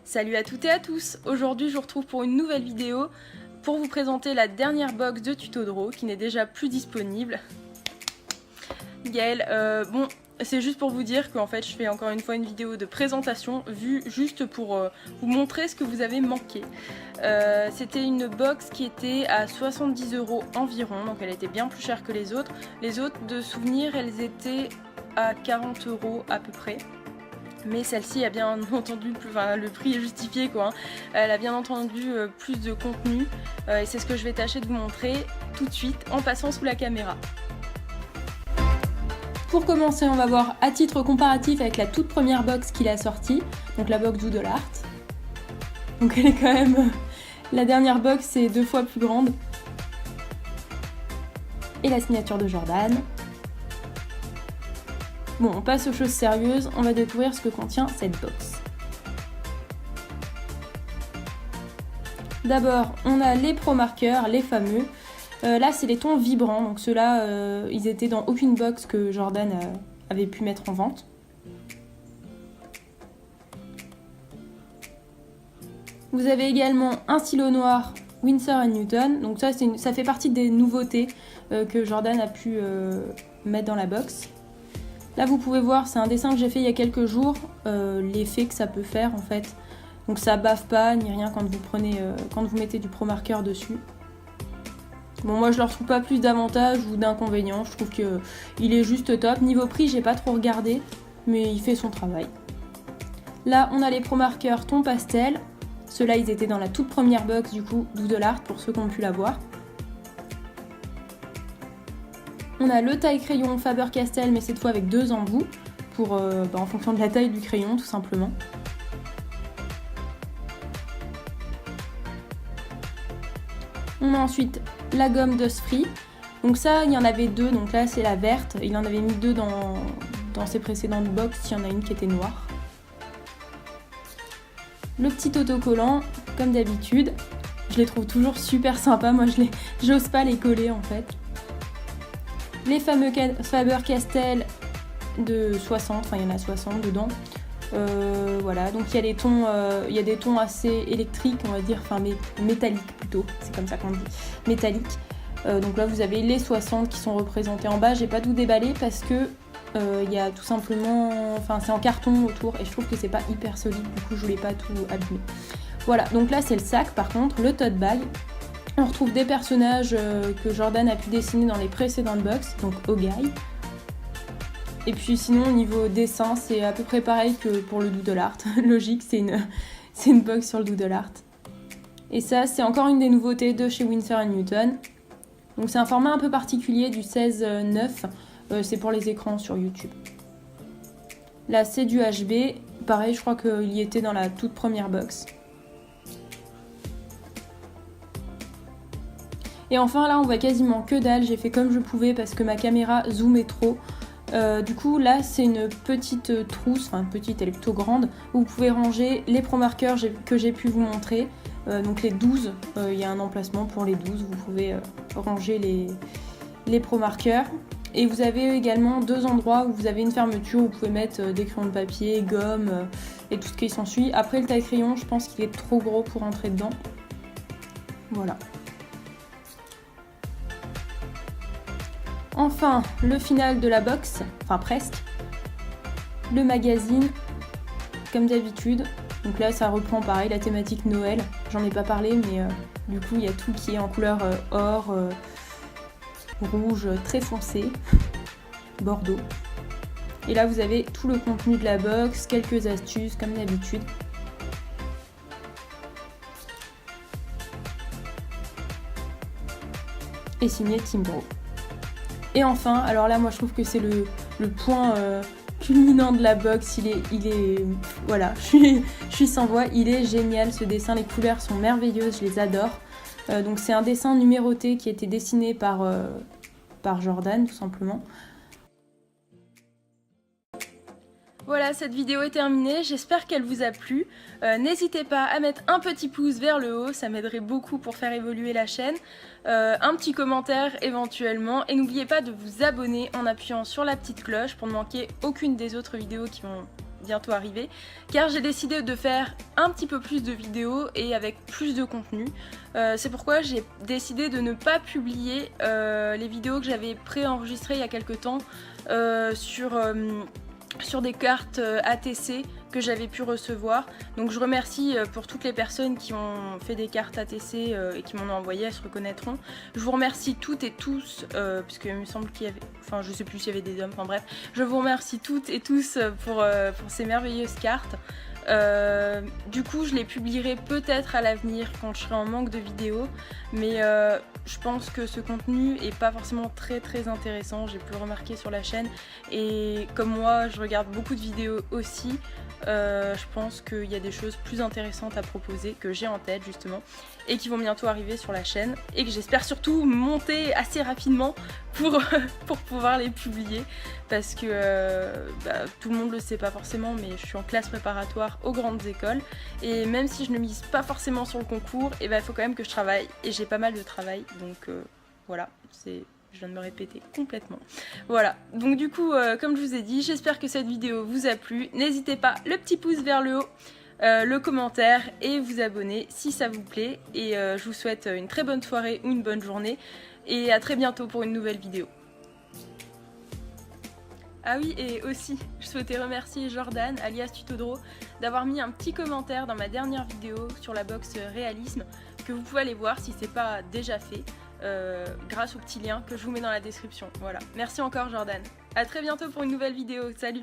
Salut à toutes et à tous. Aujourd'hui je vous retrouve pour une nouvelle vidéo pour vous présenter la dernière box de Tuto Draw qui n'est déjà plus disponible. Gaëlle, bon, c'est juste pour vous dire qu'en fait je fais encore une fois une vidéo de présentation vue juste pour vous montrer ce que vous avez manqué. C'était une box qui était à 70 € environ, donc elle était bien plus chère que les autres. Les autres de souvenirs elles étaient à 40 € à peu près. Mais celle-ci a bien entendu, le prix est justifié quoi, hein. Elle a bien entendu plus de contenu et c'est ce que je vais tâcher de vous montrer tout de suite en passant sous la caméra. Pour commencer, on va voir à titre comparatif avec la toute première box qu'il a sortie, donc la box Doodle Art. Donc elle est quand même... la dernière box est 2 fois plus grande. Et la signature de Jordan. Bon, on passe aux choses sérieuses, on va découvrir ce que contient cette box. D'abord, on a les Pro Markers, les fameux. Là, c'est les tons vibrants, donc ceux-là, ils étaient dans aucune box que Jordan avait pu mettre en vente. Vous avez également un stylo noir Winsor & Newton, donc ça fait partie des nouveautés que Jordan a pu mettre dans la box. Là vous pouvez voir, c'est un dessin que j'ai fait il y a quelques jours, l'effet que ça peut faire en fait. Donc ça bave pas ni rien quand vous mettez du Pro Marker dessus. Bon, moi je leur trouve pas plus d'avantages ou d'inconvénients, je trouve qu'il est juste top. Niveau prix j'ai pas trop regardé, mais il fait son travail. Là on a les Pro Markers ton pastel, ceux-là ils étaient dans la toute première box du coup Doodle Art pour ceux qui ont pu la voir. On a le taille crayon Faber-Castell, mais cette fois avec 2 embouts, en fonction de la taille du crayon tout simplement. On a ensuite la gomme Dust Free. Donc ça, il y en avait 2, donc là c'est la verte. Il en avait mis 2 dans ses précédentes box, il y en a une qui était noire. Le petit autocollant, comme d'habitude. Je les trouve toujours super sympas, moi j'ose pas les coller en fait. Les fameux Faber-Castell de 60, enfin il y en a 60 dedans. Voilà, donc il y a des tons assez électriques, on va dire, enfin métalliques plutôt, c'est comme ça qu'on dit, métalliques. Donc là vous avez les 60 qui sont représentés en bas, j'ai pas tout déballé parce que il y a tout simplement, enfin c'est en carton autour et je trouve que c'est pas hyper solide, du coup je voulais pas tout abîmer. Voilà, donc là c'est le sac par contre, le tote bag. On retrouve des personnages que Jordan a pu dessiner dans les précédentes box, donc Ogai. Et puis sinon au niveau dessin, c'est à peu près pareil que pour le Doodle Art. Logique, c'est une box sur le Doodle Art. Et ça, c'est encore une des nouveautés de chez Winsor & Newton. Donc c'est un format un peu particulier du 16:9, c'est pour les écrans sur YouTube. Là c'est du HB, pareil je crois qu'il y était dans la toute première box. Et enfin là on voit quasiment que dalle, j'ai fait comme je pouvais parce que ma caméra zoomait trop. Du coup là c'est une petite trousse, enfin petite, elle est plutôt grande, où vous pouvez ranger les Pro Markers que j'ai pu vous montrer. Donc les 12, il y a un emplacement pour les 12, vous pouvez ranger les Pro Markers. Et vous avez également 2 endroits où vous avez une fermeture où vous pouvez mettre des crayons de papier, gomme et tout ce qui s'ensuit. Après le taille crayon, je pense qu'il est trop gros pour entrer dedans. Voilà. Enfin, le final de la box, enfin presque, le magazine, comme d'habitude. Donc là, ça reprend pareil la thématique Noël. J'en ai pas parlé, mais du coup, il y a tout qui est en couleur or, rouge très foncé, bordeaux. Et là, vous avez tout le contenu de la box, quelques astuces, comme d'habitude. Et signé Team Draw. Et enfin, alors là moi je trouve que c'est le point culminant de la box, voilà, je suis sans voix, il est génial ce dessin, les couleurs sont merveilleuses, je les adore. Donc c'est un dessin numéroté qui a été dessiné par Jordan tout simplement. Voilà, cette vidéo est terminée, j'espère qu'elle vous a plu. N'hésitez pas à mettre un petit pouce vers le haut, ça m'aiderait beaucoup pour faire évoluer la chaîne. Un petit commentaire éventuellement. Et n'oubliez pas de vous abonner en appuyant sur la petite cloche pour ne manquer aucune des autres vidéos qui vont bientôt arriver. Car j'ai décidé de faire un petit peu plus de vidéos et avec plus de contenu. C'est pourquoi j'ai décidé de ne pas publier les vidéos que j'avais préenregistrées il y a quelques temps sur des cartes ATC que j'avais pu recevoir. Donc je remercie pour toutes les personnes qui ont fait des cartes ATC et qui m'en ont envoyé, elles se reconnaîtront. Je vous remercie toutes et tous, puisqu'il me semble qu'il y avait, enfin je sais plus s'il y avait des hommes, enfin bref, je vous remercie toutes et tous pour ces merveilleuses cartes. Du coup je les publierai peut-être à l'avenir quand je serai en manque de vidéos, mais je pense que ce contenu est pas forcément très intéressant, j'ai pu le remarquer sur la chaîne, et comme moi je regarde beaucoup de vidéos aussi, je pense qu'il y a des choses plus intéressantes à proposer que j'ai en tête justement et qui vont bientôt arriver sur la chaîne et que j'espère surtout monter assez rapidement pour pouvoir les publier, parce que tout le monde le sait pas forcément, mais je suis en classe préparatoire aux grandes écoles et même si je ne mise pas forcément sur le concours, et il faut quand même que je travaille et j'ai pas mal de travail, donc voilà, je viens de me répéter complètement. Voilà, donc du coup, comme je vous ai dit, j'espère que cette vidéo vous a plu. N'hésitez pas, le petit pouce vers le haut, le commentaire et vous abonner si ça vous plaît. Et je vous souhaite une très bonne soirée ou une bonne journée. Et à très bientôt pour une nouvelle vidéo. Ah oui, et aussi, je souhaitais remercier Jordan, alias Tutodro, d'avoir mis un petit commentaire dans ma dernière vidéo sur la box réalisme, que vous pouvez aller voir si c'est pas déjà fait. Grâce au petit lien que je vous mets dans la description. Voilà. Merci encore Jordan. A très bientôt pour une nouvelle vidéo. Salut!